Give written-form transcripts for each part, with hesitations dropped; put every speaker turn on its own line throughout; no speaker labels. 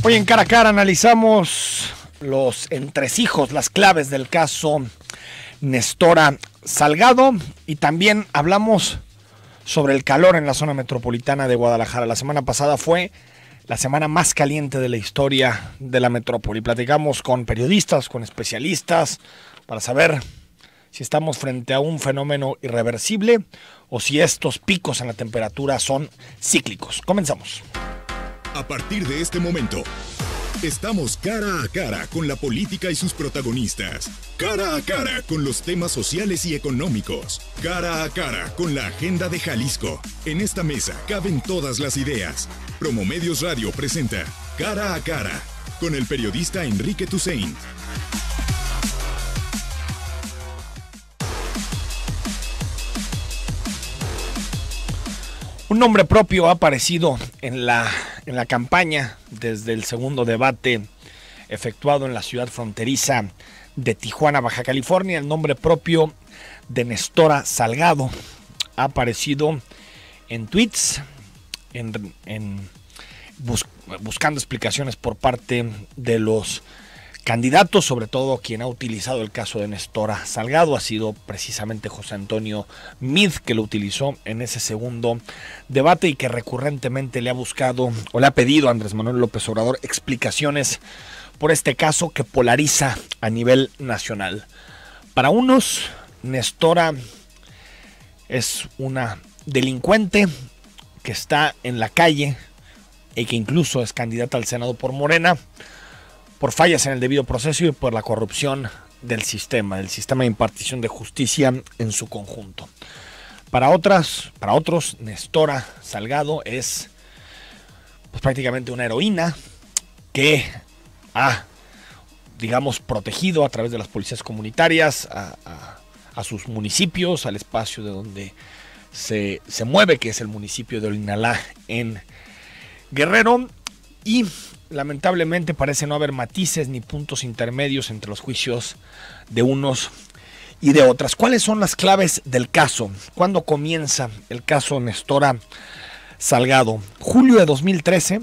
Hoy en Cara a Cara analizamos los entresijos, las claves del caso Nestora Salgado y también hablamos sobre el calor en la zona metropolitana de Guadalajara. La semana pasada fue la semana más caliente de la historia de la metrópoli. Platicamos con periodistas, con especialistas para saber si estamos frente a un fenómeno irreversible o si estos picos en la temperatura son cíclicos. Comenzamos.
A partir de este momento, estamos cara a cara con la política y sus protagonistas. Cara a cara con los temas sociales y económicos. Cara a cara con la agenda de Jalisco. En esta mesa caben todas las ideas. Promomedios Radio presenta Cara a Cara con el periodista Enrique Tusein.
Un nombre propio ha aparecido en la campaña desde el segundo debate efectuado en la ciudad fronteriza de Tijuana, Baja California. El nombre propio de Nestora Salgado ha aparecido en tweets, buscando explicaciones por parte de los candidatos, sobre todo quien ha utilizado el caso de Nestora Salgado ha sido precisamente José Antonio Meade, que lo utilizó en ese segundo debate y que recurrentemente le ha buscado o le ha pedido a Andrés Manuel López Obrador explicaciones por este caso que polariza a nivel nacional. Para unos, Nestora es una delincuente que está en la calle y que incluso es candidata al Senado por Morena, por fallas en el debido proceso y por la corrupción del sistema de impartición de justicia en su conjunto. Para otros, Nestora Salgado es pues, prácticamente una heroína que ha, digamos, protegido a través de las policías comunitarias a sus municipios, al espacio de donde se mueve, que es el municipio de Olinalá en Guerrero, y lamentablemente parece no haber matices ni puntos intermedios entre los juicios de unos y de otras. ¿Cuáles son las claves del caso? ¿Cuándo comienza el caso Nestora Salgado? Julio de 2013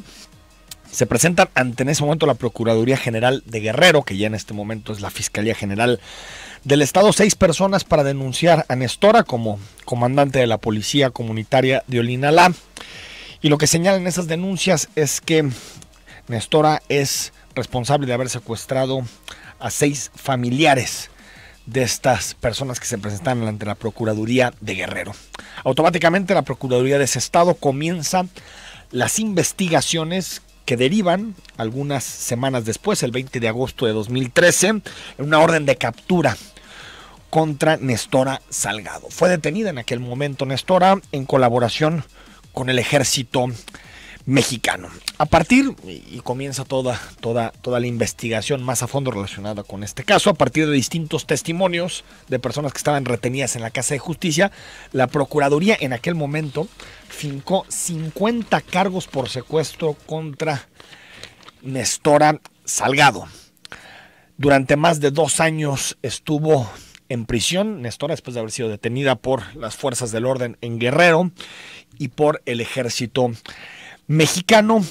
se presentan ante en ese momento la Procuraduría General de Guerrero, que ya en este momento es la Fiscalía General del Estado, 6 personas para denunciar a Nestora como comandante de la Policía Comunitaria de Olinalá. Y lo que señalan esas denuncias es que Nestora es responsable de haber secuestrado a 6 familiares de estas personas que se presentan ante la Procuraduría de Guerrero. Automáticamente la Procuraduría de ese estado comienza las investigaciones que derivan algunas semanas después, el 20 de agosto de 2013, en una orden de captura contra Nestora Salgado. Fue detenida en aquel momento Nestora en colaboración con el ejército mexicano. A partir, y comienza toda la investigación más a fondo relacionada con este caso, a partir de distintos testimonios de personas que estaban retenidas en la Casa de Justicia, la Procuraduría en aquel momento fincó 50 cargos por secuestro contra Nestora Salgado. Durante más de 2 años estuvo en prisión Nestora, después de haber sido detenida por las fuerzas del orden en Guerrero y por el ejército mexicano.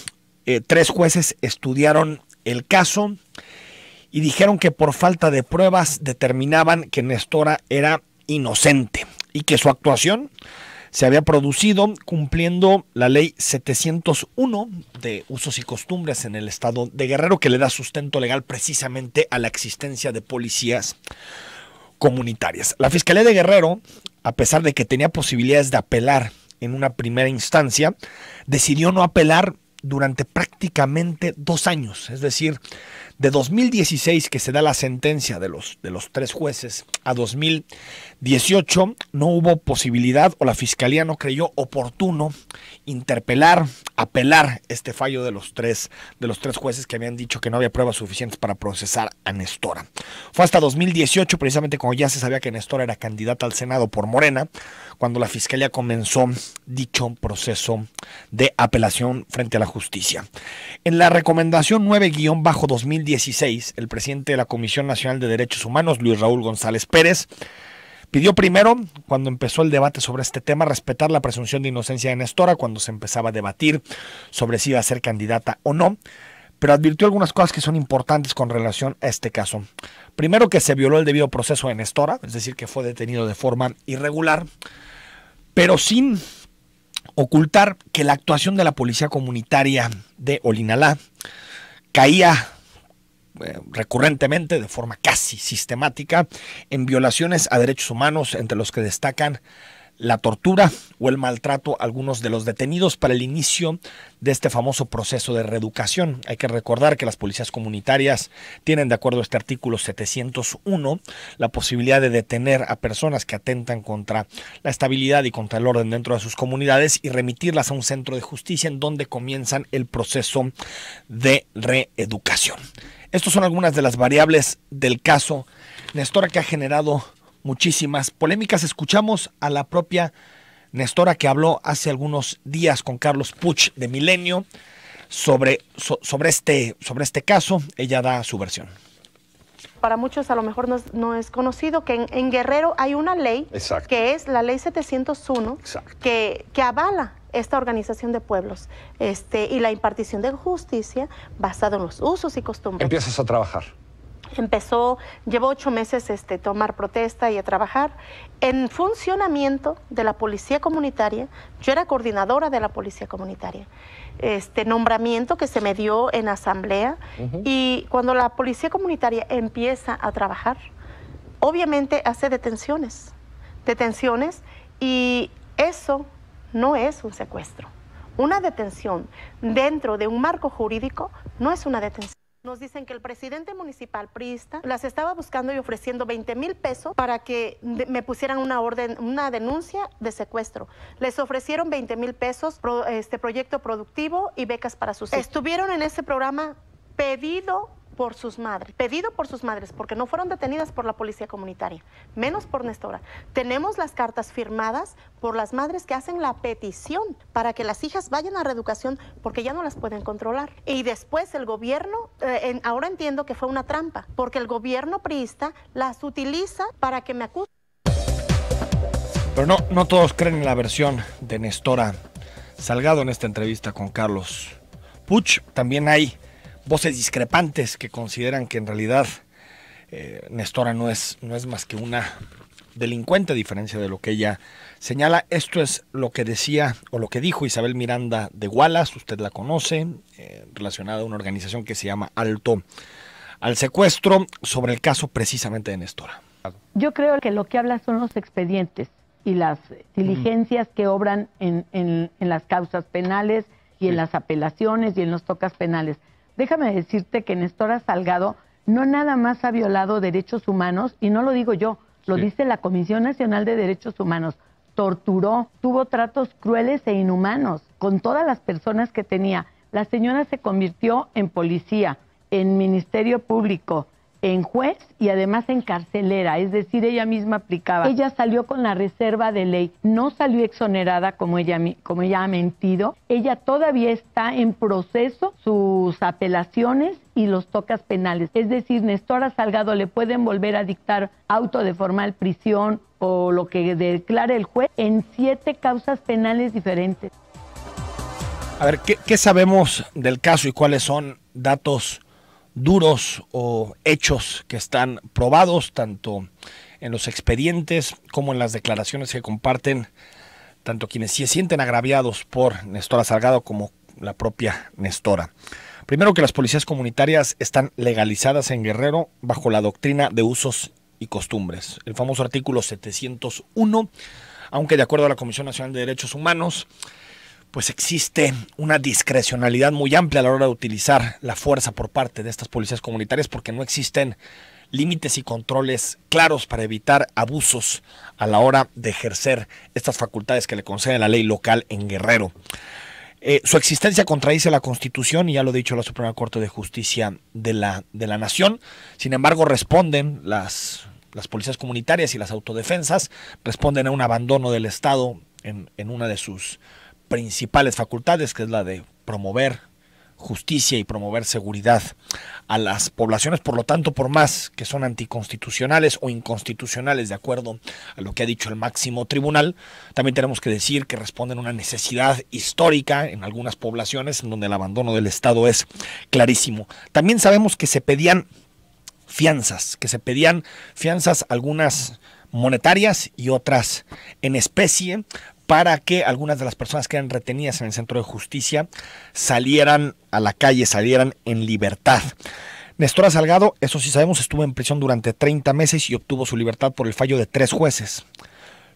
3 jueces estudiaron el caso y dijeron que por falta de pruebas determinaban que Nestora era inocente y que su actuación se había producido cumpliendo la ley 701 de usos y costumbres en el estado de Guerrero, que le da sustento legal precisamente a la existencia de policías comunitarias. La Fiscalía de Guerrero, a pesar de que tenía posibilidades de apelar en una primera instancia, decidió no apelar durante prácticamente 2 años, es decir, de 2016 que se da la sentencia de los 3 jueces a 2018 no hubo posibilidad o la fiscalía no creyó oportuno interpelar, apelar este fallo de los tres jueces que habían dicho que no había pruebas suficientes para procesar a Nestora. Fue hasta 2018, precisamente cuando ya se sabía que Nestora era candidata al Senado por Morena, cuando la fiscalía comenzó dicho proceso de apelación frente a la justicia. En la recomendación 9-2016, el presidente de la Comisión Nacional de Derechos Humanos, Luis Raúl González Pérez, pidió primero, cuando empezó el debate sobre este tema, respetar la presunción de inocencia de Nestora cuando se empezaba a debatir sobre si iba a ser candidata o no, pero advirtió algunas cosas que son importantes con relación a este caso. Primero, que se violó el debido proceso de Nestora, es decir, que fue detenido de forma irregular, pero sin ocultar que la actuación de la policía comunitaria de Olinalá caía recurrentemente, de forma casi sistemática, en violaciones a derechos humanos, entre los que destacan la tortura o el maltrato a algunos de los detenidos para el inicio de este famoso proceso de reeducación. Hay que recordar que las policías comunitarias tienen, de acuerdo a este artículo 701, la posibilidad de detener a personas que atentan contra la estabilidad y contra el orden dentro de sus comunidades y remitirlas a un centro de justicia en donde comienzan el proceso de reeducación. Estas son algunas de las variables del caso Nestora, que ha generado muchísimas polémicas. Escuchamos a la propia Nestora, que habló hace algunos días con Carlos Puch de Milenio sobre este caso. Ella da su versión.
Para muchos a lo mejor no es conocido que en Guerrero hay una ley,
exacto,
que es la ley 701,
exacto,
que avala esta organización de pueblos y la impartición de justicia basada en los usos y costumbres.
Empiezas a trabajar.
Llevo 8 meses tomar protesta y a trabajar en funcionamiento de la policía comunitaria. Yo era coordinadora de la policía comunitaria. Nombramiento que se me dio en asamblea, y cuando la policía comunitaria empieza a trabajar, obviamente hace detenciones, y eso no es un secuestro. Una detención dentro de un marco jurídico no es una detención. Nos dicen que el presidente municipal priista las estaba buscando y ofreciendo 20,000 pesos para que me pusieran una denuncia de secuestro. Les ofrecieron 20,000 pesos, proyecto productivo y becas para sus hijos. Estuvieron en ese programa pedido por sus madres, porque no fueron detenidas por la policía comunitaria, menos por Nestora. Tenemos las cartas firmadas por las madres que hacen la petición para que las hijas vayan a reeducación porque ya no las pueden controlar. Y después el gobierno, ahora entiendo que fue una trampa, porque el gobierno priista las utiliza para que me acusen.
Pero no todos creen en la versión de Nestora Salgado en esta entrevista con Carlos Puch. También hay voces discrepantes que consideran que en realidad Nestora no es más que una delincuente, a diferencia de lo que ella señala. Esto es lo que decía o lo que dijo Isabel Miranda de Wallace, usted la conoce, relacionada a una organización que se llama Alto al Secuestro, sobre el caso precisamente de Nestora.
Yo creo que lo que habla son los expedientes y las diligencias que obran en las causas penales y en las apelaciones y en los tocas penales. Déjame decirte que Nestora Salgado no nada más ha violado derechos humanos, y no lo digo yo, lo dice la Comisión Nacional de Derechos Humanos. Torturó, tuvo tratos crueles e inhumanos con todas las personas que tenía. La señora se convirtió en policía, en ministerio público, en juez y además en carcelera, es decir, ella misma aplicaba. Ella salió con la reserva de ley, no salió exonerada como ella ha mentido. Ella todavía está en proceso sus apelaciones y los tocas penales. Es decir, Nestora Salgado le pueden volver a dictar auto de formal prisión o lo que declare el juez en 7 causas penales diferentes.
A ver, ¿qué sabemos del caso y cuáles son datos duros o hechos que están probados tanto en los expedientes como en las declaraciones que comparten tanto quienes se sienten agraviados por Nestora Salgado como la propia Nestora? Primero, que las policías comunitarias están legalizadas en Guerrero bajo la doctrina de usos y costumbres, el famoso artículo 701, aunque de acuerdo a la Comisión Nacional de Derechos Humanos, pues existe una discrecionalidad muy amplia a la hora de utilizar la fuerza por parte de estas policías comunitarias, porque no existen límites y controles claros para evitar abusos a la hora de ejercer estas facultades que le concede la ley local en Guerrero. Su existencia contradice la Constitución, y ya lo ha dicho la Suprema Corte de Justicia de la Nación. Sin embargo, responden las policías comunitarias y las autodefensas, responden a un abandono del Estado en una de sus principales facultades, que es la de promover, justicia y promover seguridad a las poblaciones. Por lo tanto, por más que son anticonstitucionales o inconstitucionales de acuerdo a lo que ha dicho el máximo tribunal, también tenemos que decir que responden a una necesidad histórica en algunas poblaciones en donde el abandono del Estado es clarísimo. También sabemos que se pedían fianzas, algunas monetarias y otras en especie, para que algunas de las personas que eran retenidas en el centro de justicia salieran a la calle, salieran en libertad. Nestora Salgado, eso sí sabemos, estuvo en prisión durante 30 meses y obtuvo su libertad por el fallo de 3 jueces.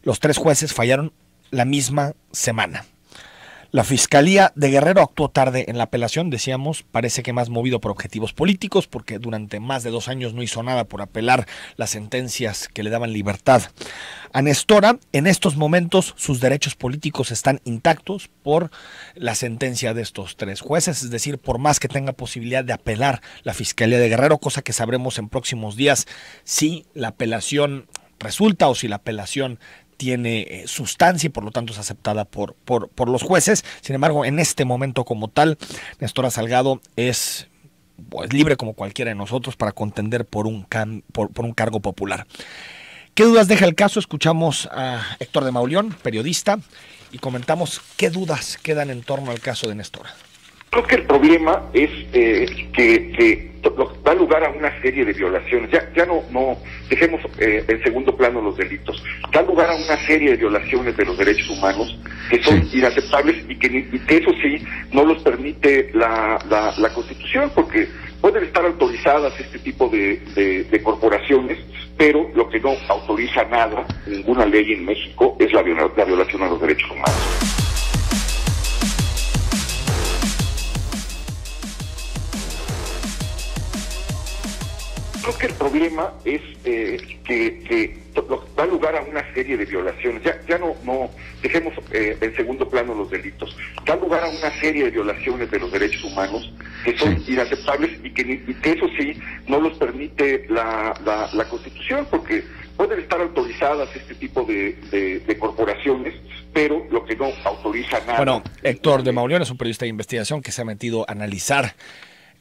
Los 3 jueces fallaron la misma semana. La Fiscalía de Guerrero actuó tarde en la apelación, decíamos, parece que más movido por objetivos políticos, porque durante más de 2 años no hizo nada por apelar las sentencias que le daban libertad a Nestora. En estos momentos sus derechos políticos están intactos por la sentencia de estos 3 jueces, es decir, por más que tenga posibilidad de apelar la Fiscalía de Guerrero, cosa que sabremos en próximos días si la apelación resulta o si la apelación tiene sustancia y por lo tanto es aceptada por los jueces. Sin embargo, en este momento como tal, Nestora Salgado es pues libre como cualquiera de nosotros para contender por un cargo popular. ¿Qué dudas deja el caso? Escuchamos a Héctor de Mauleón, periodista, y comentamos qué dudas quedan en torno al caso de Nestora.
Creo que el problema es que da lugar a una serie de violaciones. Ya no dejemos en segundo plano los delitos. Da lugar a una serie de violaciones de los derechos humanos que son inaceptables y que eso sí no los permite la Constitución, porque pueden estar autorizadas este tipo de corporaciones, pero lo que no autoriza nada, ninguna ley en México, es la violación a los derechos humanos. Creo que el problema es que da lugar a una serie de violaciones. Ya no dejemos en segundo plano los delitos. Da lugar a una serie de violaciones de los derechos humanos que son inaceptables y que eso sí no los permite la Constitución, porque pueden estar autorizadas este tipo de corporaciones, pero lo que no autoriza nada.
Bueno, Héctor de Mauleón es un periodista de investigación que se ha metido a analizar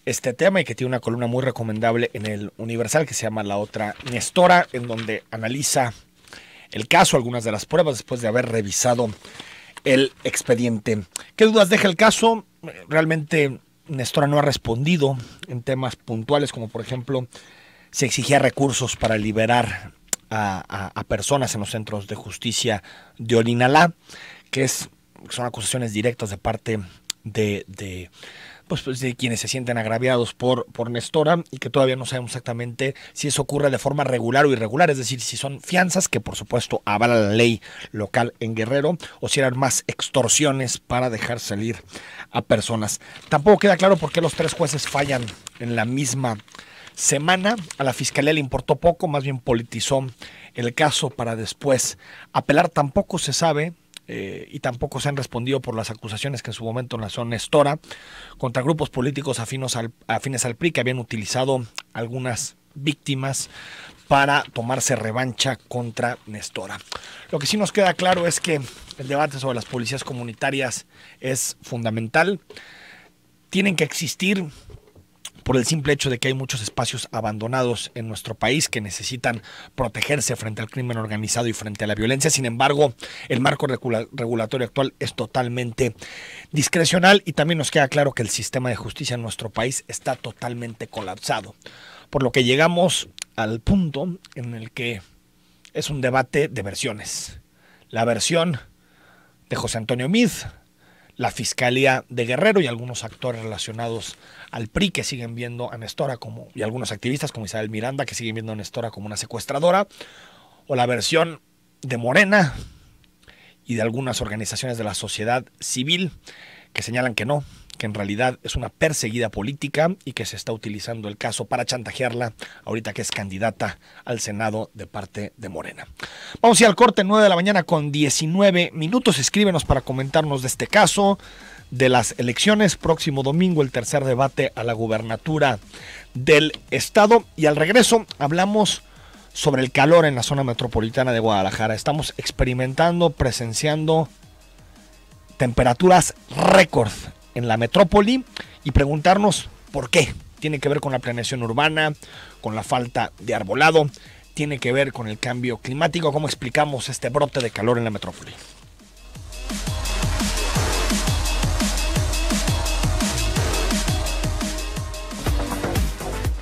este tema y que tiene una columna muy recomendable en el Universal que se llama La Otra Nestora, en donde analiza el caso, algunas de las pruebas después de haber revisado el expediente. ¿Qué dudas deja el caso? Realmente Nestora no ha respondido en temas puntuales, como por ejemplo se exigía recursos para liberar a personas en los centros de justicia de Olinalá, que son acusaciones directas de parte de quienes se sienten agraviados por Nestora, y que todavía no sabemos exactamente si eso ocurre de forma regular o irregular, es decir, si son fianzas, que por supuesto avala la ley local en Guerrero, o si eran más extorsiones para dejar salir a personas. Tampoco queda claro por qué los 3 jueces fallan en la misma semana. A la Fiscalía le importó poco, más bien politizó el caso para después apelar. Tampoco se sabe y tampoco se han respondido por las acusaciones que en su momento lanzó Nestora contra grupos políticos afines al PRI, que habían utilizado algunas víctimas para tomarse revancha contra Nestora. Lo que sí nos queda claro es que el debate sobre las policías comunitarias es fundamental. Tienen que existir por el simple hecho de que hay muchos espacios abandonados en nuestro país que necesitan protegerse frente al crimen organizado y frente a la violencia. Sin embargo, el marco regulatorio actual es totalmente discrecional, y también nos queda claro que el sistema de justicia en nuestro país está totalmente colapsado, por lo que llegamos al punto en el que es un debate de versiones. La versión de José Antonio Meade, la Fiscalía de Guerrero y algunos actores relacionados al PRI que siguen viendo a Nestora y algunos activistas como Isabel Miranda, que siguen viendo a Nestora como una secuestradora, o la versión de Morena y de algunas organizaciones de la sociedad civil que señalan que no, que en realidad es una perseguida política y que se está utilizando el caso para chantajearla ahorita que es candidata al Senado de parte de Morena. Vamos a ir al corte, 9 de la mañana con 19 minutos. Escríbenos para comentarnos de este caso, de las elecciones, próximo domingo el tercer debate a la gubernatura del estado, y al regreso hablamos sobre el calor en la zona metropolitana de Guadalajara. Estamos presenciando temperaturas récord en la metrópoli, y preguntarnos por qué. Tiene que ver con la planeación urbana, con la falta de arbolado, tiene que ver con el cambio climático. ¿Cómo explicamos este brote de calor en la metrópoli?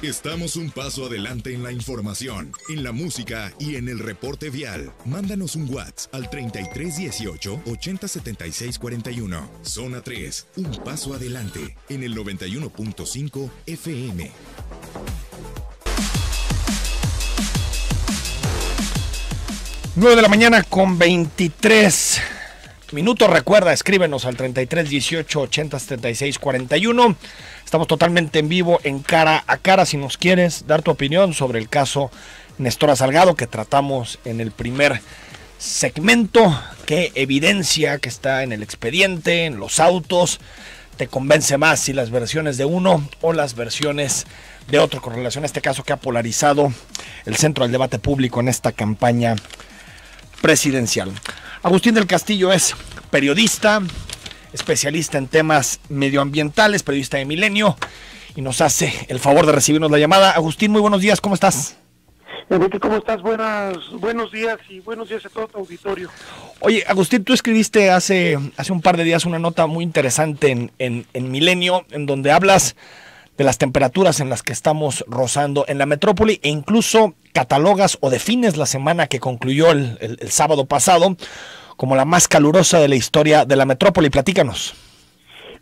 Estamos un paso adelante en la información, en la música y en el reporte vial. Mándanos un WhatsApp al 3318 807641. Zona 3, un paso adelante en el 91.5 FM.
Nueve de la mañana con 23 minutos. Recuerda, escríbenos al 3318 807641. Estamos totalmente en vivo en Cara a Cara. Si nos quieres dar tu opinión sobre el caso Nestora Salgado que tratamos en el primer segmento, qué evidencia que está en el expediente, en los autos, te convence más, si las versiones de uno o las versiones de otro con relación a este caso que ha polarizado el centro del debate público en esta campaña presidencial. Agustín del Castillo es periodista, especialista en temas medioambientales, periodista de Milenio, y nos hace el favor de recibirnos la llamada. Agustín, muy buenos días, ¿cómo estás?
Enrique, ¿cómo estás? Buenos días y buenos días a todo tu auditorio.
Oye, Agustín, tú escribiste hace un par de días una nota muy interesante en Milenio, en donde hablas de las temperaturas en las que estamos rozando en la metrópoli e incluso catalogas o defines la semana que concluyó el sábado pasado como la más calurosa de la historia de la metrópoli. Platícanos.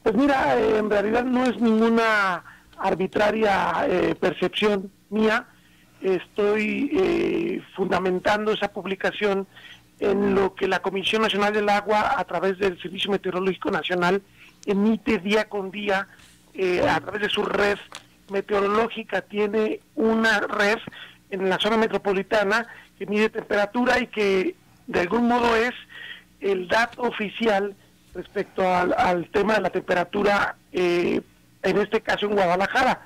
Pues mira, en realidad no es ninguna arbitraria percepción mía. Estoy fundamentando esa publicación en lo que la Comisión Nacional del Agua, a través del Servicio Meteorológico Nacional, emite día con día a través de su red meteorológica. Tiene una red en la zona metropolitana que mide temperatura y que de algún modo es el dato oficial respecto al tema de la temperatura, en este caso en Guadalajara.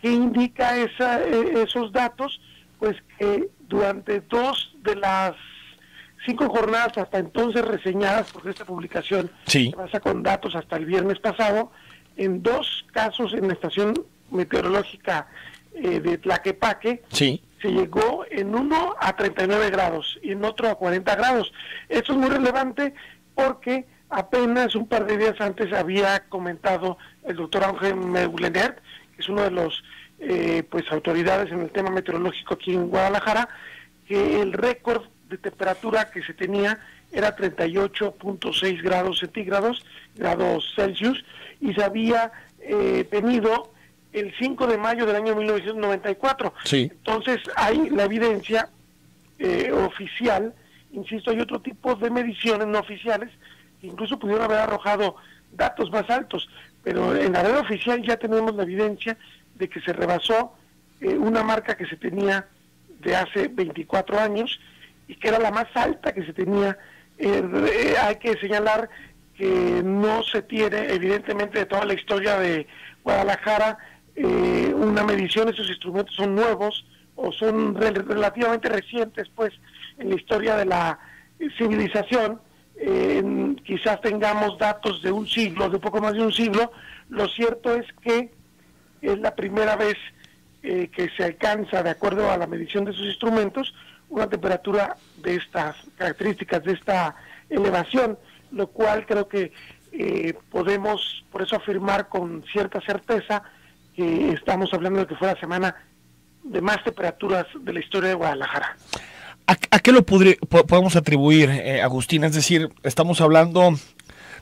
¿Qué indica esos datos? Pues que durante 2 de las 5 jornadas hasta entonces reseñadas, porque esta publicación se basa con datos hasta el viernes pasado, en 2 casos en la estación meteorológica de Tlaquepaque, se llegó en uno a 39 grados y en otro a 40 grados. Esto es muy relevante porque apenas un par de días antes había comentado el doctor Ángel Meulenert, que es uno de los autoridades en el tema meteorológico aquí en Guadalajara, que el récord de temperatura que se tenía era 38.6 grados centígrados, grados Celsius, y se había tenido el 5 de mayo del año 1994. Entonces hay la evidencia oficial. Insisto, hay otro tipo de mediciones no oficiales que incluso pudieron haber arrojado datos más altos, pero en la red oficial ya tenemos la evidencia de que se rebasó una marca que se tenía de hace 24 años y que era la más alta que se tenía. Hay que señalar que no se tiene, evidentemente, de toda la historia de Guadalajara, una medición. Esos instrumentos son nuevos o son relativamente recientes, pues, en la historia de la civilización. Quizás tengamos datos de un siglo, de poco más de un siglo. Lo cierto es que es la primera vez que se alcanza, de acuerdo a la medición de esos instrumentos, una temperatura de estas características, de esta elevación, lo cual creo que podemos por eso afirmar con cierta certeza que estamos hablando de que fue la semana de más temperaturas de la historia de Guadalajara.
¿A qué lo podemos atribuir, Agustín? Es decir, estamos hablando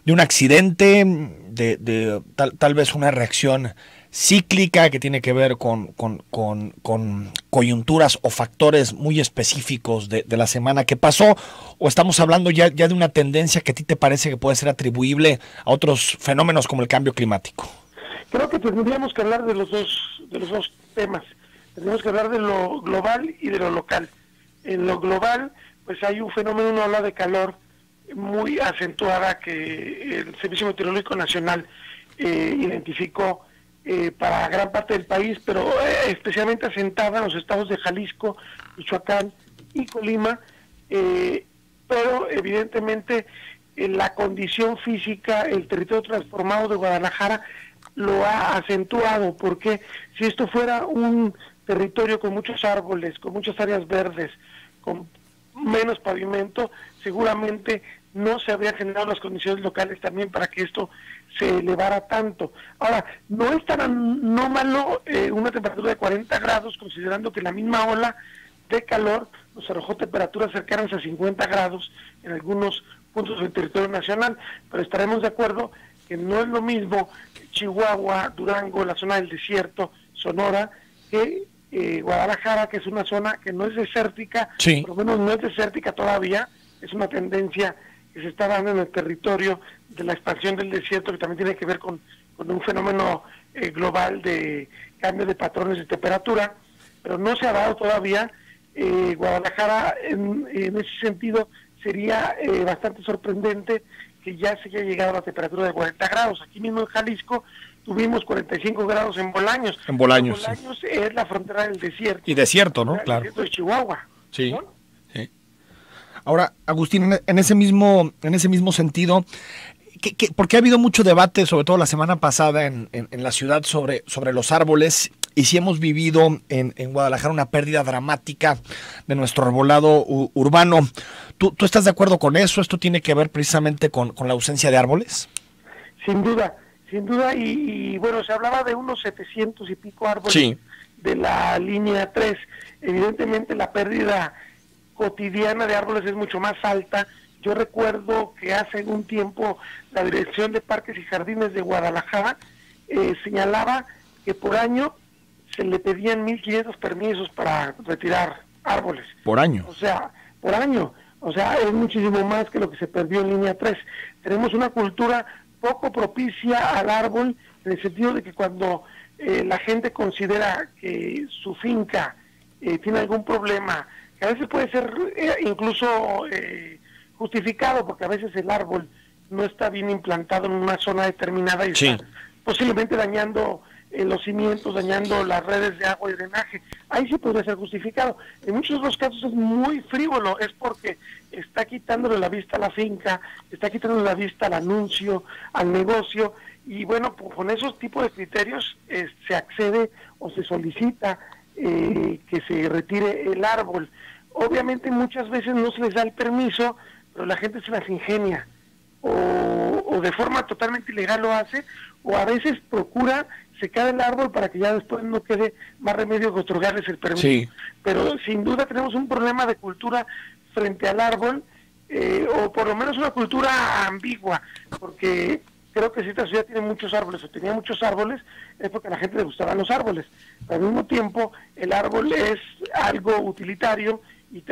de un accidente, de tal vez una reacción cíclica que tiene que ver con coyunturas o factores muy específicos de la semana que pasó, o estamos hablando ya de una tendencia que a ti te parece que puede ser atribuible a otros fenómenos como el cambio climático?
Creo que tendríamos que hablar de los dos temas. Tenemos que hablar de lo global y de lo local. En lo global, pues hay un fenómeno, una ola de calor muy acentuada que el Servicio Meteorológico Nacional identificó para gran parte del país, pero especialmente asentada en los estados de Jalisco, Michoacán y Colima, pero evidentemente la condición física, el territorio transformado de Guadalajara lo ha acentuado, porque si esto fuera un territorio con muchos árboles, con muchas áreas verdes, con menos pavimento, seguramente no se habrían generado las condiciones locales también para que esto se elevara tanto. Ahora, no es tan anómalo una temperatura de 40 grados, considerando que la misma ola de calor nos arrojó temperaturas cercanas a 50 grados en algunos puntos del territorio nacional, pero estaremos de acuerdo que no es lo mismo Chihuahua, Durango, la zona del desierto, Sonora, que Guadalajara, que es una zona que no es desértica,
sí,
por lo menos no es desértica todavía, es una tendencia que se está dando en el territorio de la expansión del desierto, que también tiene que ver con un fenómeno global de cambio de patrones de temperatura, pero no se ha dado todavía. Guadalajara, en ese sentido, sería bastante sorprendente que ya se haya llegado a la temperatura de 40 grados. Aquí mismo en Jalisco tuvimos 45 grados en Bolaños.
En Bolaños,
Bolaños es la frontera del desierto.
Y desierto, ¿no? Claro.
El desierto de Chihuahua.
Sí,
¿no?
sí. Ahora, Agustín, en ese mismo sentido, porque ha habido mucho debate, sobre todo la semana pasada en la ciudad, sobre los árboles, y si hemos vivido en Guadalajara una pérdida dramática de nuestro arbolado urbano. ¿Tú estás de acuerdo con eso? ¿Esto tiene que ver precisamente con la ausencia de árboles?
Sin duda, y bueno, se hablaba de unos 700 y pico árboles,
sí,
de la línea 3. Evidentemente la pérdida cotidiana de árboles es mucho más alta. Yo recuerdo que hace un tiempo la Dirección de Parques y Jardines de Guadalajara señalaba que por año se le pedían 1.500 permisos para retirar árboles.
Por año.
O sea, por año. O sea, es muchísimo más que lo que se perdió en línea 3. Tenemos una cultura poco propicia al árbol, en el sentido de que cuando la gente considera que su finca tiene algún problema, que a veces puede ser incluso justificado, porque a veces el árbol no está bien implantado en una zona determinada y está posiblemente dañando los cimientos, dañando las redes de agua y drenaje. Ahí sí podría ser justificado. En muchos otros casos es muy frívolo, es porque está quitándole la vista a la finca, está quitándole la vista al anuncio, al negocio, y bueno, pues con esos tipos de criterios se accede o se solicita que se retire el árbol. Obviamente muchas veces no se les da el permiso, pero la gente se las ingenia, o de forma totalmente ilegal lo hace, o a veces procura secar el árbol para que ya después no quede más remedio que otorgarles el permiso. Sí. Pero sin duda tenemos un problema de cultura frente al árbol, o por lo menos una cultura ambigua, porque creo que si esta ciudad tiene muchos árboles, o tenía muchos árboles, es porque a la gente le gustaban los árboles. Pero al mismo tiempo, el árbol es algo utilitario y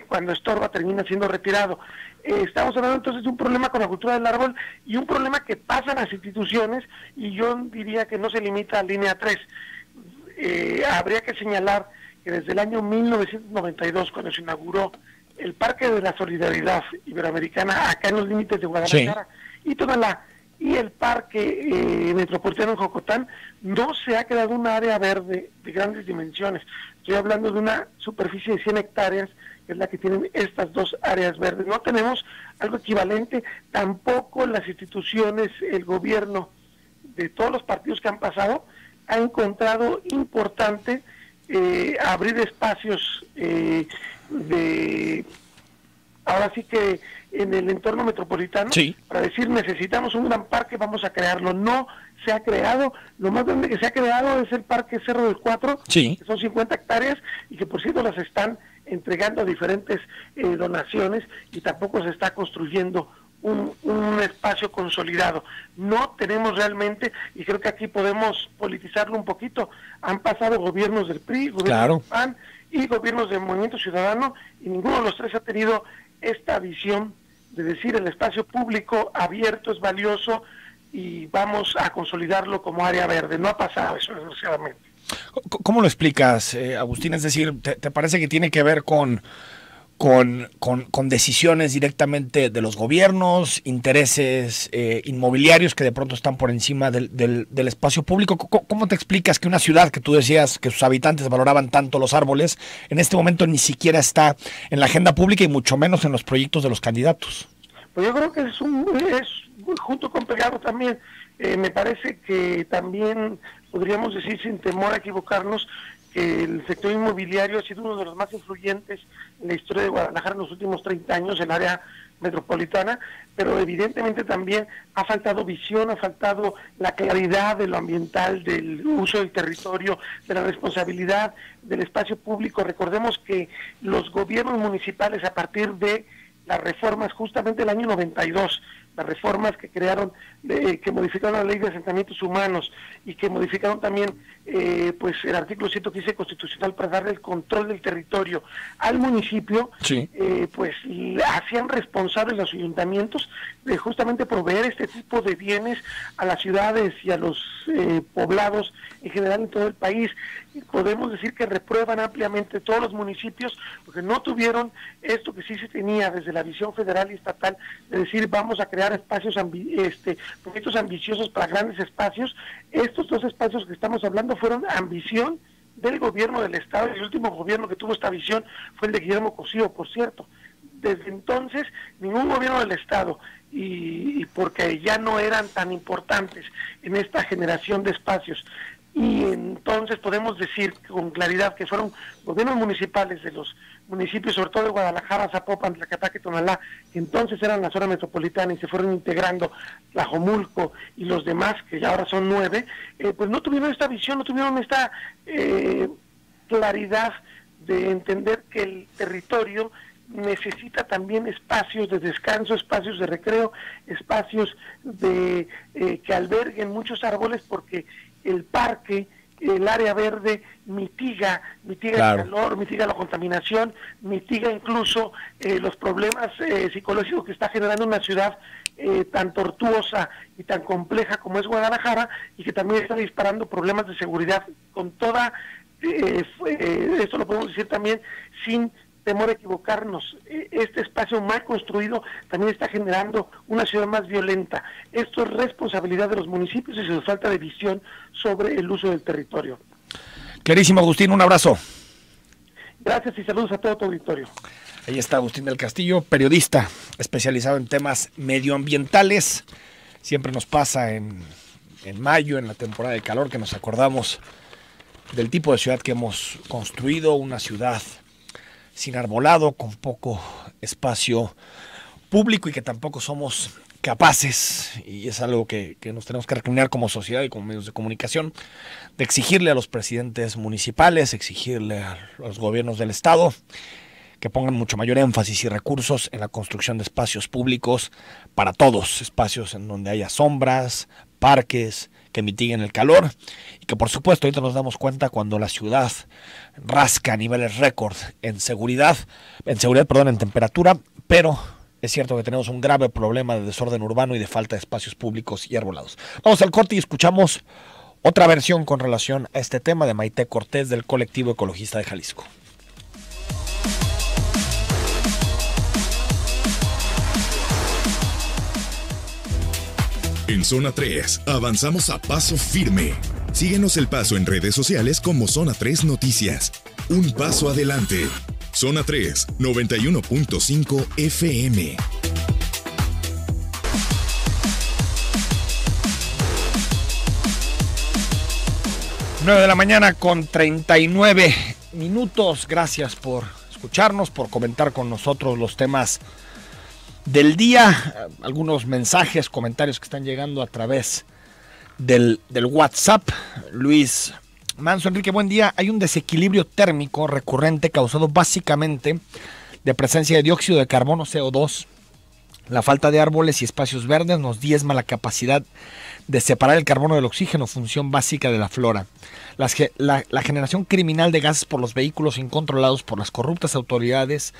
cuando estorba, termina siendo retirado. Estamos hablando entonces de un problema con la cultura del árbol y un problema que pasa en las instituciones, y yo diría que no se limita a línea 3. Habría que señalar que desde el año 1992, cuando se inauguró el Parque de la Solidaridad Iberoamericana, acá en los límites de Guadalajara, y el Parque Metropolitano en Jocotán, no se ha creado un área verde de grandes dimensiones. Estoy hablando de una superficie de 100 hectáreas, que es la que tienen estas dos áreas verdes. No tenemos algo equivalente, tampoco las instituciones, el gobierno de todos los partidos que han pasado, ha encontrado importante abrir espacios ahora sí que en el entorno metropolitano, para decir necesitamos un gran parque, vamos a crearlo. No se ha creado. Lo más grande que se ha creado es el Parque Cerro del Cuatro, que son 50 hectáreas y que por cierto las están entregando a diferentes donaciones, y tampoco se está construyendo un espacio consolidado. No tenemos realmente, y creo que aquí podemos politizarlo un poquito, han pasado gobiernos del PRI, gobiernos del PAN y gobiernos del Movimiento Ciudadano, y ninguno de los tres ha tenido esta visión de decir el espacio público abierto es valioso y vamos a consolidarlo como área verde. No ha pasado eso, desgraciadamente.
¿Cómo lo explicas, Agustín? Es decir, ¿te parece que tiene que ver con decisiones directamente de los gobiernos, intereses inmobiliarios que de pronto están por encima del espacio público? ¿Cómo te explicas que una ciudad que tú decías que sus habitantes valoraban tanto los árboles, en este momento ni siquiera está en la agenda pública y mucho menos en los proyectos de los candidatos?
Pues yo creo que es junto con pegado también. Me parece que también podríamos decir, sin temor a equivocarnos, que el sector inmobiliario ha sido uno de los más influyentes en la historia de Guadalajara en los últimos 30 años, el área metropolitana, pero evidentemente también ha faltado visión, ha faltado la claridad de lo ambiental, del uso del territorio, de la responsabilidad del espacio público. Recordemos que los gobiernos municipales, a partir de las reformas justamente del año 92, las reformas que crearon, que modificaron la ley de asentamientos humanos y que modificaron también pues el artículo 115 constitucional para darle el control del territorio al municipio,
sí.
Pues hacían responsables los ayuntamientos de justamente proveer este tipo de bienes a las ciudades y a los poblados en general en todo el país. Y podemos decir que reprueban ampliamente todos los municipios porque no tuvieron esto que sí se tenía desde la visión federal y estatal, de decir vamos a crear espacios, proyectos ambiciosos para grandes espacios. Estos dos espacios que estamos hablando fueron ambición del gobierno del estado, y el último gobierno que tuvo esta visión fue el de Guillermo Cosío, por cierto. Desde entonces ningún gobierno del estado, y porque ya no eran tan importantes en esta generación de espacios, y entonces podemos decir con claridad que fueron gobiernos municipales de los municipios, sobre todo de Guadalajara, Zapopan, Tlaquepaque, Tonalá, que entonces eran la zona metropolitana y se fueron integrando Tlajomulco y los demás, que ya ahora son 9, pues no tuvieron esta visión, no tuvieron esta claridad de entender que el territorio necesita también espacios de descanso, espacios de recreo, espacios de que alberguen muchos árboles, porque el parque, el área verde mitiga claro. El calor, mitiga la contaminación, mitiga incluso los problemas psicológicos que está generando una ciudad tan tortuosa y tan compleja como es Guadalajara, y que también está disparando problemas de seguridad con toda, esto lo podemos decir también sin temor a equivocarnos, este espacio mal construido también está generando una ciudad más violenta. Esto es responsabilidad de los municipios y su falta de visión sobre el uso del territorio.
Clarísimo, Agustín, un abrazo.
Gracias y saludos a todo tu auditorio.
Ahí está Agustín del Castillo, periodista especializado en temas medioambientales. Siempre nos pasa en mayo, en la temporada de calor, que nos acordamos del tipo de ciudad que hemos construido, una ciudad sin arbolado, con poco espacio público, y que tampoco somos capaces, y es algo que nos tenemos que recriminar como sociedad y como medios de comunicación, de exigirle a los presidentes municipales, exigirle a los gobiernos del estado que pongan mucho mayor énfasis y recursos en la construcción de espacios públicos para todos, espacios en donde haya sombras, parques, que mitiguen el calor, y que por supuesto ahorita nos damos cuenta cuando la ciudad rasca niveles récord en temperatura, pero es cierto que tenemos un grave problema de desorden urbano y de falta de espacios públicos y arbolados. Vamos al corte y escuchamos otra versión con relación a este tema de Maite Cortés, del Colectivo Ecologista de Jalisco.
En Zona 3, avanzamos a paso firme. Síguenos el paso en redes sociales como Zona 3 Noticias. Un paso adelante. Zona 3, 91.5 FM.
Nueve de la mañana con 39 minutos. Gracias por escucharnos, por comentar con nosotros los temas del día, algunos mensajes, comentarios que están llegando a través del WhatsApp. Luis Manso: Enrique, buen día. Hay un desequilibrio térmico recurrente causado básicamente de presencia de dióxido de carbono, CO2. La falta de árboles y espacios verdes nos diezma la capacidad de separar el carbono del oxígeno, función básica de la flora. La generación criminal de gases por los vehículos incontrolados por las corruptas autoridades,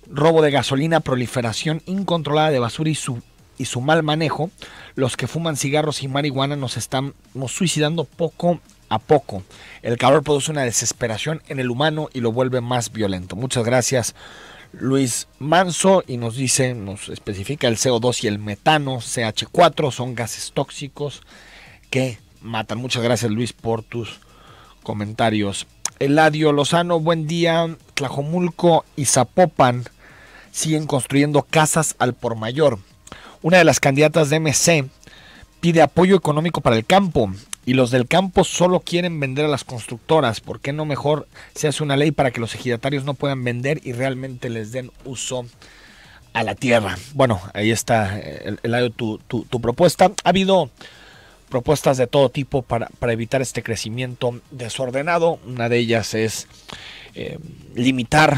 robo de gasolina, proliferación incontrolada de basura y su mal manejo. Los que fuman cigarros y marihuana nos estamos suicidando poco a poco. El calor produce una desesperación en el humano y lo vuelve más violento. Muchas gracias, Luis Manso, y nos especifica el CO2 y el metano, CH4, son gases tóxicos que matan. Muchas gracias, Luis, por tus comentarios. Eladio Lozano: buen día. Tlajomulco y Zapopan siguen construyendo casas al por mayor. Una de las candidatas de MC pide apoyo económico para el campo y los del campo solo quieren vender a las constructoras. ¿Por qué no mejor se hace una ley para que los ejidatarios no puedan vender y realmente les den uso a la tierra? Bueno, ahí está tu propuesta. Ha habido propuestas de todo tipo para evitar este crecimiento desordenado. Una de ellas es limitar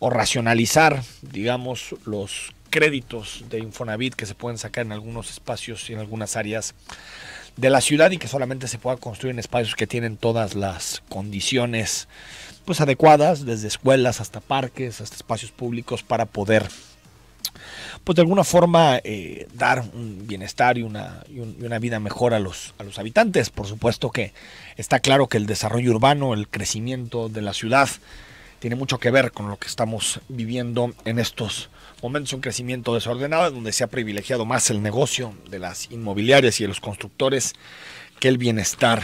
o racionalizar, digamos, los créditos de Infonavit que se pueden sacar en algunos espacios y en algunas áreas de la ciudad y que solamente se pueda construir en espacios que tienen todas las condiciones pues adecuadas, desde escuelas hasta parques, hasta espacios públicos, para poder pues de alguna forma dar un bienestar y una vida mejor a los habitantes. Por supuesto que está claro que el desarrollo urbano, el crecimiento de la ciudad tiene mucho que ver con lo que estamos viviendo en estos momentos, un crecimiento desordenado donde se ha privilegiado más el negocio de las inmobiliarias y de los constructores que el bienestar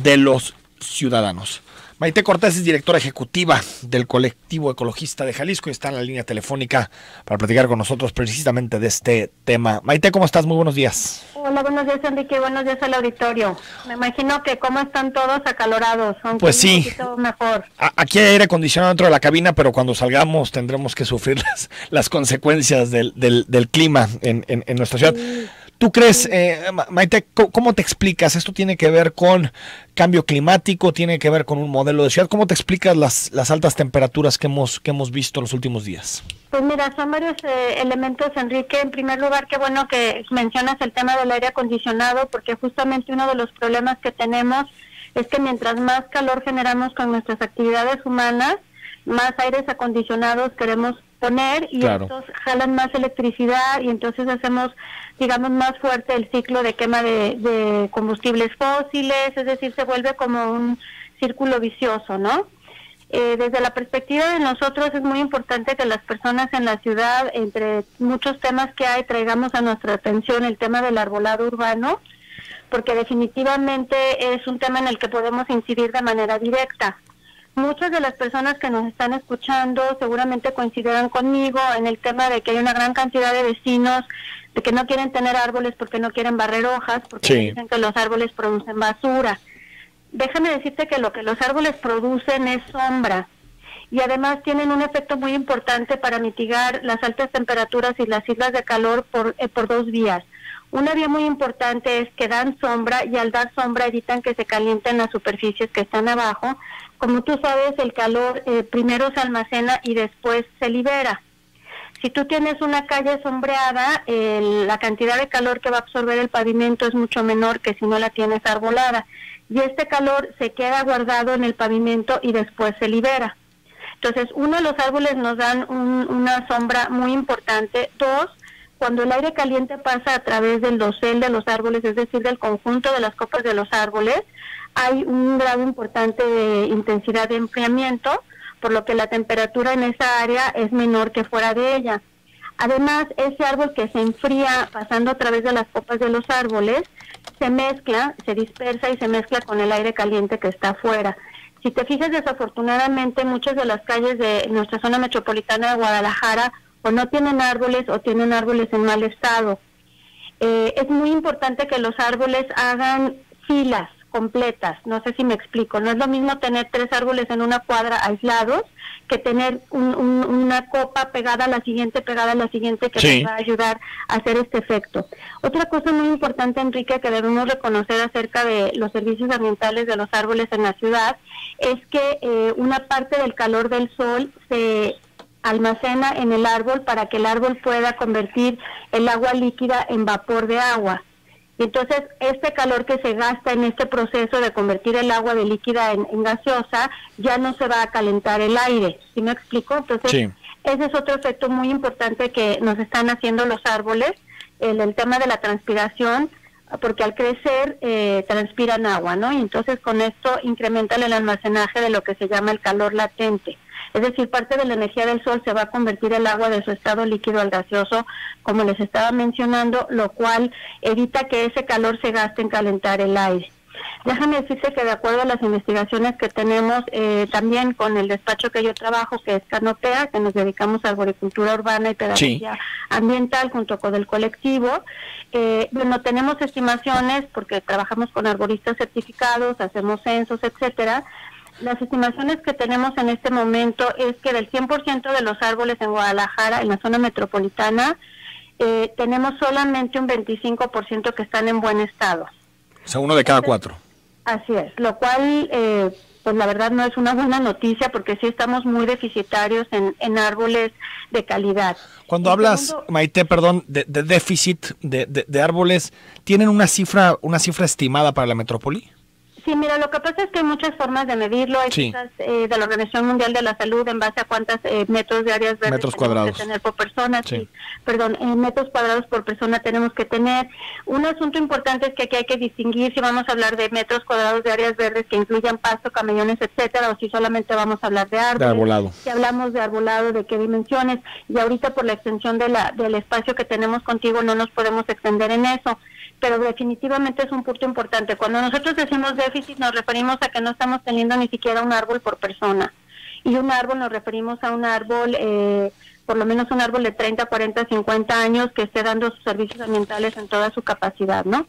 de los ciudadanos. Maite Cortés es directora ejecutiva del Colectivo Ecologista de Jalisco y está en la línea telefónica para platicar con nosotros precisamente de este tema. Maite, ¿cómo estás? Muy buenos días.
Hola, buenos días, Enrique. Buenos días al auditorio. Me imagino que cómo están todos acalorados, aunque
pues sí,
un poquito mejor.
Aquí hay aire acondicionado dentro de la cabina, pero cuando salgamos tendremos que sufrir las consecuencias del clima en nuestra ciudad. Sí. ¿Tú crees, Maite, cómo te explicas? ¿Esto tiene que ver con cambio climático? ¿Tiene que ver con un modelo de ciudad? ¿Cómo te explicas las altas temperaturas que hemos visto en los últimos días?
Pues mira, son varios elementos, Enrique. En primer lugar, qué bueno que mencionas el tema del aire acondicionado, porque justamente uno de los problemas que tenemos es que mientras más calor generamos con nuestras actividades humanas, más aires acondicionados queremos poner y claro, estos jalan más electricidad y entonces hacemos, digamos, más fuerte el ciclo de quema de combustibles fósiles, es decir, se vuelve como un círculo vicioso, ¿no? Desde la perspectiva de nosotros es muy importante que las personas en la ciudad, entre muchos temas que hay, traigamos a nuestra atención el tema del arbolado urbano, porque definitivamente es un tema en el que podemos incidir de manera directa. Muchas de las personas que nos están escuchando seguramente coincidirán conmigo en el tema de que hay una gran cantidad de vecinos de que no quieren tener árboles porque no quieren barrer hojas, porque sí, dicen que los árboles producen basura. Déjame decirte que lo que los árboles producen es sombra y además tienen un efecto muy importante para mitigar las altas temperaturas y las islas de calor por dos vías. Una vía muy importante es que dan sombra y al dar sombra evitan que se calienten las superficies que están abajo. Como tú sabes, el calor primero se almacena y después se libera. Si tú tienes una calle sombreada, la cantidad de calor que va a absorber el pavimento es mucho menor que si no la tienes arbolada. Y este calor se queda guardado en el pavimento y después se libera. Entonces, uno, los árboles nos dan una sombra muy importante. Dos, cuando el aire caliente pasa a través del dosel de los árboles, es decir, del conjunto de las copas de los árboles, hay un grado importante de intensidad de enfriamiento, por lo que la temperatura en esa área es menor que fuera de ella. Además, ese árbol que se enfría pasando a través de las copas de los árboles, se mezcla, se dispersa y se mezcla con el aire caliente que está afuera. Si te fijas, desafortunadamente, muchas de las calles de nuestra zona metropolitana de Guadalajara o no tienen árboles o tienen árboles en mal estado. Es muy importante que los árboles hagan filas completas, no sé si me explico, no es lo mismo tener 3 árboles en una cuadra aislados que tener una copa pegada a la siguiente, que sí, nos va a ayudar a hacer este efecto. Otra cosa muy importante, Enrique, que debemos reconocer acerca de los servicios ambientales de los árboles en la ciudad, es que una parte del calor del sol se almacena en el árbol para que el árbol pueda convertir el agua líquida en vapor de agua. Y entonces este calor que se gasta en este proceso de convertir el agua de líquida en gaseosa ya no se va a calentar el aire. ¿Sí me explico? Entonces sí, ese es otro efecto muy importante que nos están haciendo los árboles, el tema de la transpiración, porque al crecer transpiran agua, ¿no? Y entonces con esto incrementan el almacenaje de lo que se llama el calor latente. Es decir, parte de la energía del sol se va a convertir el agua de su estado líquido al gaseoso, como les estaba mencionando, lo cual evita que ese calor se gaste en calentar el aire. Déjame decirte que de acuerdo a las investigaciones que tenemos, también con el despacho que yo trabajo, que es Canopea, que nos dedicamos a arboricultura urbana y pedagogía ambiental junto con el colectivo, bueno, tenemos estimaciones porque trabajamos con arboristas certificados, hacemos censos, etcétera. Las estimaciones que tenemos en este momento es que del 100% de los árboles en Guadalajara, en la zona metropolitana, tenemos solamente un 25% que están en buen estado.
O sea, 1 de cada 4.
Así es, lo cual, pues la verdad no es una buena noticia porque sí estamos muy deficitarios en árboles de calidad.
Cuando hablas, Maite, perdón, de déficit de árboles, ¿tienen una cifra estimada para la metrópoli?
Sí, mira, lo que pasa es que hay muchas formas de medirlo. Hay cifras de la Organización Mundial de la Salud en base a cuántas metros de áreas verdes tenemos que tener por persona. Metros cuadrados por persona tenemos que tener. Un asunto importante es que aquí hay que distinguir si vamos a hablar de metros cuadrados de áreas verdes que incluyan pasto, camellones, etcétera, o si solamente vamos a hablar de árboles.
De arbolado.
Si hablamos de arbolado, de qué dimensiones. Y ahorita por la extensión del espacio que tenemos contigo no nos podemos extender en eso. Pero definitivamente es un punto importante. Cuando nosotros decimos déficit nos referimos a que no estamos teniendo ni siquiera un árbol por persona. Y un árbol nos referimos a un árbol, por lo menos un árbol de 30, 40, 50 años que esté dando sus servicios ambientales en toda su capacidad, ¿no?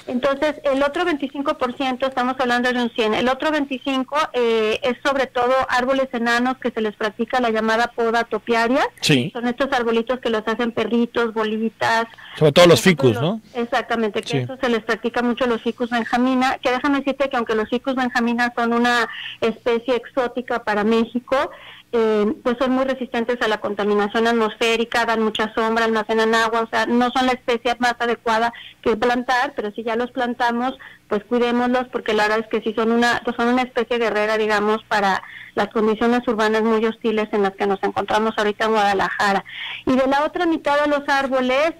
Entonces, el otro 25%, estamos hablando de un 100, el otro 25% es sobre todo árboles enanos que se les practica la llamada poda topiaria.
Sí.
Son estos arbolitos que los hacen perritos, bolitas.
Sobre todo los ficus, ¿no?
Exactamente, que eso se les practica mucho los ficus benjamina, que déjame decirte que aunque los ficus benjamina son una especie exótica para México, pues son muy resistentes a la contaminación atmosférica, dan mucha sombra, almacenan agua, o sea, no son la especie más adecuada que plantar, pero si ya los plantamos, pues cuidémoslos, porque la verdad es que sí son una especie guerrera, digamos, para las condiciones urbanas muy hostiles en las que nos encontramos ahorita en Guadalajara. Y de la otra mitad de los árboles,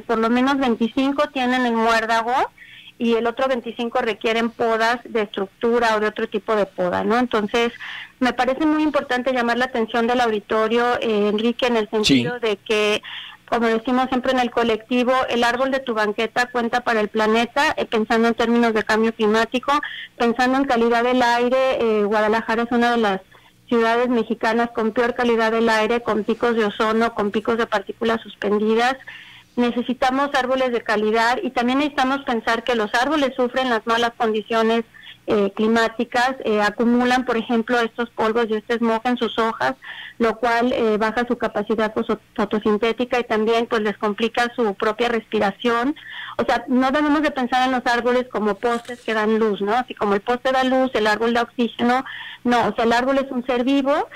por lo menos 25 tienen el muérdago, y el otro 25 requieren podas de estructura o de otro tipo de poda, ¿no? Entonces, me parece muy importante llamar la atención del auditorio, Enrique, en el sentido de que, como decimos siempre en el colectivo, el árbol de tu banqueta cuenta para el planeta, pensando en términos de cambio climático, pensando en calidad del aire. Guadalajara es una de las ciudades mexicanas con peor calidad del aire, con picos de ozono, con picos de partículas suspendidas. Necesitamos árboles de calidad y también necesitamos pensar que los árboles sufren las malas condiciones climáticas, acumulan, por ejemplo, estos polvos y este smog en sus hojas, lo cual baja su capacidad fotosintética y también pues les complica su propia respiración. O sea, no debemos de pensar en los árboles como postes que dan luz, ¿no? Así como el poste da luz, el árbol da oxígeno, no, o sea, el árbol es un ser vivo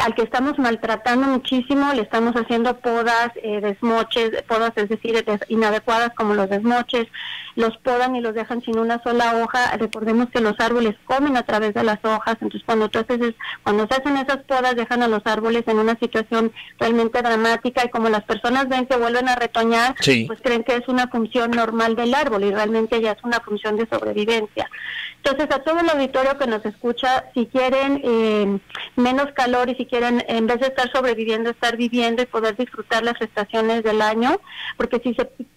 al que estamos maltratando muchísimo, le estamos haciendo podas, desmoches, podas, es decir, inadecuadas como los desmoches, los podan y los dejan sin una sola hoja. Recordemos que los árboles comen a través de las hojas, entonces cuando se hacen esas podas dejan a los árboles en una situación realmente dramática y como las personas ven que vuelven a retoñar, pues creen que es una función normal del árbol y realmente ya es una función de sobrevivencia. Entonces, a todo el auditorio que nos escucha, si quieren menos calor y si quieren, en vez de estar sobreviviendo, estar viviendo y poder disfrutar las estaciones del año, porque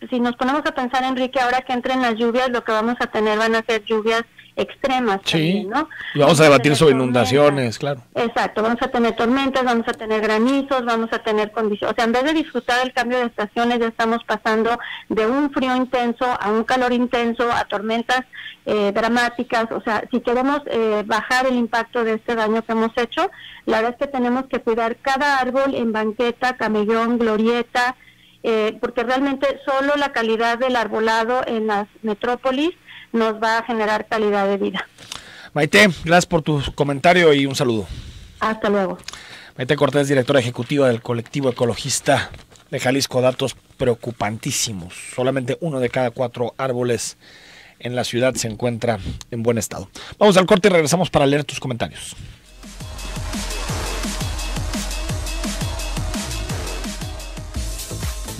si nos ponemos a pensar, Enrique, ahora que entren las lluvias, lo que vamos a tener van a ser lluvias extremas también, ¿no?
Y vamos a debatir sobre inundaciones, claro.
Exacto, vamos a tener tormentas, vamos a tener granizos, vamos a tener condiciones, o sea, en vez de disfrutar el cambio de estaciones, ya estamos pasando de un frío intenso a un calor intenso, a tormentas dramáticas. O sea, si queremos bajar el impacto de este daño que hemos hecho, la verdad es que tenemos que cuidar cada árbol en banqueta, camellón, glorieta, porque realmente solo la calidad del arbolado en las metrópolis nos va a generar calidad de vida.
Maite, gracias por tu comentario y un saludo.
Hasta luego.
Maite Cortés, directora ejecutiva del colectivo ecologista de Jalisco. Datos preocupantísimos. Solamente 1 de cada 4 árboles en la ciudad se encuentra en buen estado. Vamos al corte y regresamos para leer tus comentarios.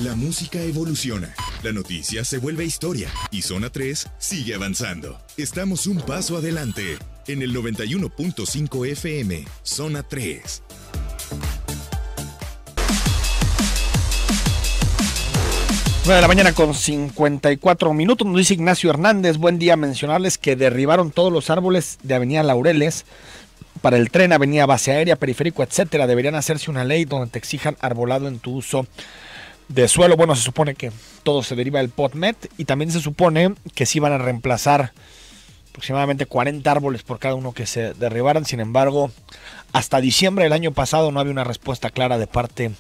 La música evoluciona, la noticia se vuelve historia y Zona 3 sigue avanzando. Estamos un paso adelante en el 91.5 FM, Zona 3.
9 de la mañana con 54 minutos, nos dice Ignacio Hernández, buen día, mencionarles que derribaron todos los árboles de Avenida Laureles para el tren, Avenida Base Aérea, Periférico, etcétera. Deberían hacerse una ley donde te exijan arbolado en tu uso de suelo. Bueno, se supone que todo se deriva del POTMET y también se supone que sí van a reemplazar aproximadamente 40 árboles por cada uno que se derribaran. Sin embargo, hasta diciembre del año pasado no había una respuesta clara de parte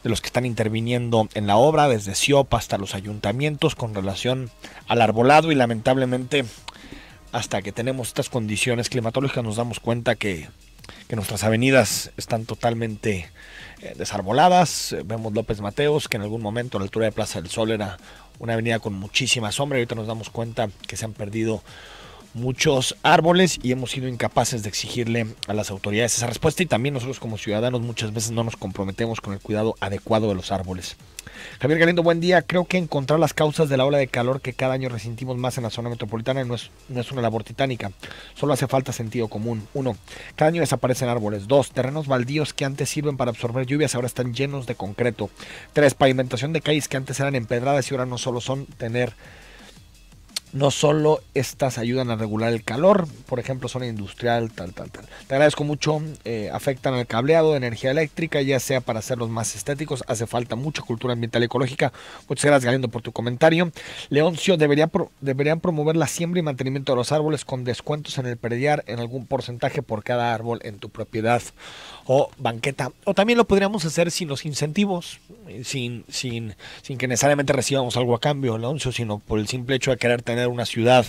de los que están interviniendo en la obra, desde CIOP hasta los ayuntamientos, con relación al arbolado, y lamentablemente hasta que tenemos estas condiciones climatológicas nos damos cuenta que nuestras avenidas están totalmente desarboladas. Vemos López Mateos, que en algún momento a la altura de Plaza del Sol era una avenida con muchísima sombra, y ahorita nos damos cuenta que se han perdido muchos árboles y hemos sido incapaces de exigirle a las autoridades esa respuesta, y también nosotros como ciudadanos muchas veces no nos comprometemos con el cuidado adecuado de los árboles. Javier Galindo, buen día. Creo que encontrar las causas de la ola de calor que cada año resentimos más en la zona metropolitana no es una labor titánica, solo hace falta sentido común. 1. Cada año desaparecen árboles. 2. Terrenos baldíos que antes sirven para absorber lluvias ahora están llenos de concreto. 3. Pavimentación de calles que antes eran empedradas y ahora no solo estas ayudan a regular el calor, por ejemplo, zona industrial, tal. Te agradezco mucho, afectan al cableado de energía eléctrica, ya sea para hacerlos más estéticos, hace falta mucha cultura ambiental y ecológica. Muchas gracias, Galindo, por tu comentario. Leoncio, deberían promover la siembra y mantenimiento de los árboles con descuentos en el predial en algún porcentaje por cada árbol en tu propiedad o banqueta. O también lo podríamos hacer sin los incentivos, sin que necesariamente recibamos algo a cambio, Leoncio, sino por el simple hecho de querer tener una ciudad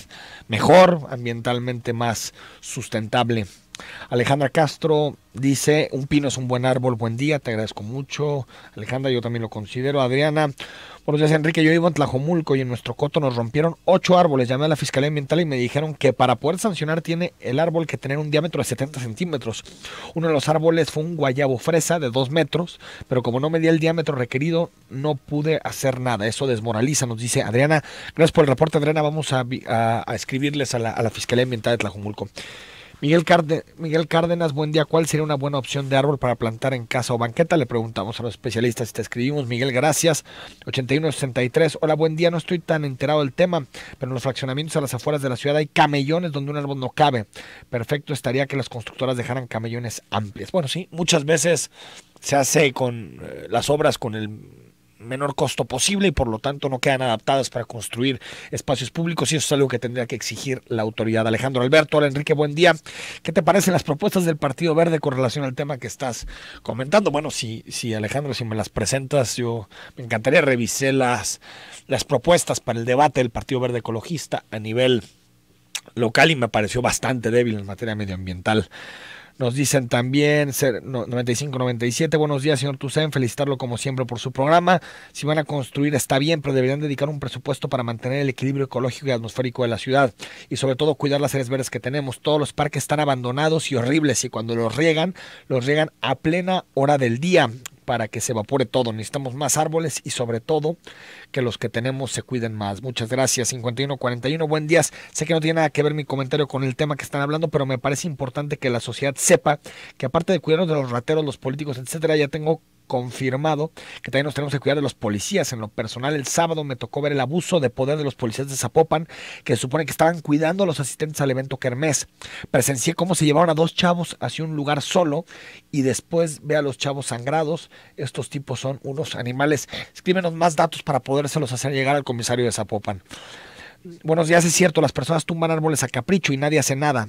mejor, ambientalmente más sustentable. Alejandra Castro dice, un pino es un buen árbol, buen día, te agradezco mucho. Alejandra, yo también lo considero. Adriana, buenos días, Enrique, yo vivo en Tlajomulco y en nuestro coto nos rompieron 8 árboles. Llamé a la Fiscalía Ambiental y me dijeron que para poder sancionar tiene el árbol que tener un diámetro de 70 centímetros. Uno de los árboles fue un guayabo fresa de 2 metros, pero como no medía el diámetro requerido, no pude hacer nada. Eso desmoraliza, nos dice Adriana. Gracias por el reporte, Adriana. Vamos a escribirles a la Fiscalía Ambiental de Tlajomulco. Miguel Cárdenas, buen día. ¿Cuál sería una buena opción de árbol para plantar en casa o banqueta? Le preguntamos a los especialistas y te escribimos. Miguel, gracias. 8163. Hola, buen día. No estoy tan enterado del tema, pero en los fraccionamientos a las afueras de la ciudad hay camellones donde un árbol no cabe. Perfecto estaría que las constructoras dejaran camellones amplias. Bueno, sí, muchas veces se hace con las obras con el menor costo posible y por lo tanto no quedan adaptadas para construir espacios públicos, y eso es algo que tendría que exigir la autoridad. Alejandro Alberto, hola Enrique, buen día. ¿Qué te parecen las propuestas del Partido Verde con relación al tema que estás comentando? Bueno, si Alejandro, si me las presentas, yo me encantaría revisar las propuestas para el debate del Partido Verde Ecologista a nivel local y me pareció bastante débil en materia medioambiental. Nos dicen también 9597, buenos días señor Toussaint, felicitarlo como siempre por su programa. Si van a construir está bien, pero deberían dedicar un presupuesto para mantener el equilibrio ecológico y atmosférico de la ciudad y sobre todo cuidar las áreas verdes que tenemos. Todos los parques están abandonados y horribles y cuando los riegan a plena hora del día para que se evapore todo. Necesitamos más árboles y sobre todo que los que tenemos se cuiden más. Muchas gracias. 5141, buen día. Sé que no tiene nada que ver mi comentario con el tema que están hablando, pero me parece importante que la sociedad sepa que aparte de cuidarnos de los rateros, los políticos, etcétera, ya tengo confirmado que también nos tenemos que cuidar de los policías. En lo personal, el sábado me tocó ver el abuso de poder de los policías de Zapopan, que se supone que estaban cuidando a los asistentes al evento Kermés. Presencié cómo se llevaron a 2 chavos hacia un lugar solo y después ve a los chavos sangrados. Estos tipos son unos animales. Escríbenos más datos para podérselos hacer llegar al comisario de Zapopan. Buenos días, es cierto, las personas tumban árboles a capricho y nadie hace nada.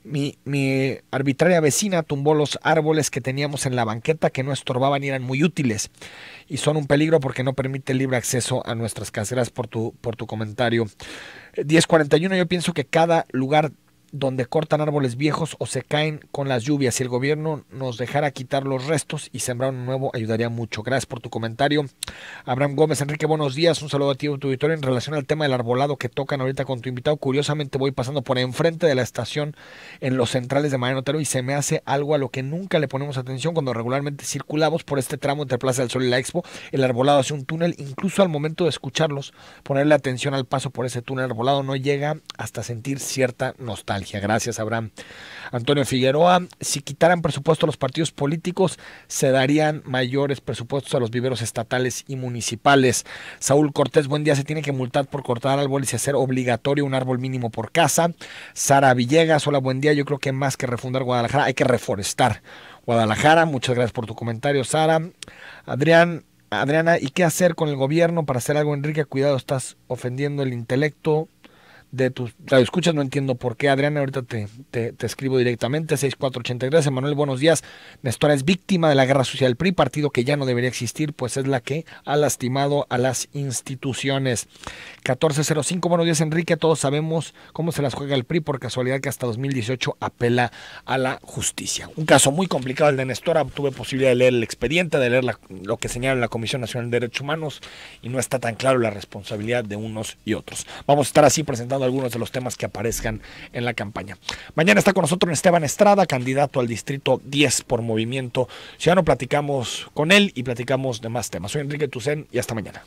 Mi arbitraria vecina tumbó los árboles que teníamos en la banqueta que no estorbaban y eran muy útiles y son un peligro porque no permite el libre acceso a nuestras casas. Gracias por tu comentario. 1041, yo pienso que cada lugar donde cortan árboles viejos o se caen con las lluvias, si el gobierno nos dejara quitar los restos y sembrar un nuevo, ayudaría mucho. Gracias por tu comentario. Abraham Gómez, Enrique, buenos días, un saludo a ti y a tu auditorio. En relación al tema del arbolado que tocan ahorita con tu invitado, curiosamente voy pasando por enfrente de la estación en Los Centrales de Mariano Otero y se me hace algo a lo que nunca le ponemos atención cuando regularmente circulamos por este tramo entre Plaza del Sol y la Expo. El arbolado hace un túnel, incluso al momento de escucharlos, ponerle atención al paso por ese túnel arbolado no llega hasta sentir cierta nostalgia. nostalgia. Gracias, Abraham. Antonio Figueroa, si quitaran presupuesto a los partidos políticos, se darían mayores presupuestos a los viveros estatales y municipales. Saúl Cortés, buen día, se tiene que multar por cortar árboles y hacer obligatorio un árbol mínimo por casa. Sara Villegas, hola, buen día, yo creo que más que refundar Guadalajara, hay que reforestar Guadalajara. Muchas gracias por tu comentario, Sara. Adriana, ¿y qué hacer con el gobierno para hacer algo, Enrique? Cuidado, estás ofendiendo el intelecto de tus radioescuchas, no entiendo por qué. Adriana, ahorita te escribo directamente. 6483, Emanuel, buenos días. Nestora es víctima de la guerra sucia del PRI, partido que ya no debería existir, pues es la que ha lastimado a las instituciones. 1405, buenos días, Enrique, todos sabemos cómo se las juega el PRI, por casualidad que hasta 2018 apela a la justicia. Un caso muy complicado el de Nestora, tuve posibilidad de leer el expediente, de leer lo que señala la Comisión Nacional de Derechos Humanos, y no está tan claro la responsabilidad de unos y otros. Vamos a estar así presentando algunos de los temas que aparezcan en la campaña. Mañana está con nosotros Esteban Estrada, candidato al distrito 10 por Movimiento Ciudadano. Platicamos con él y platicamos de más temas. Soy Enrique Tucen y hasta mañana.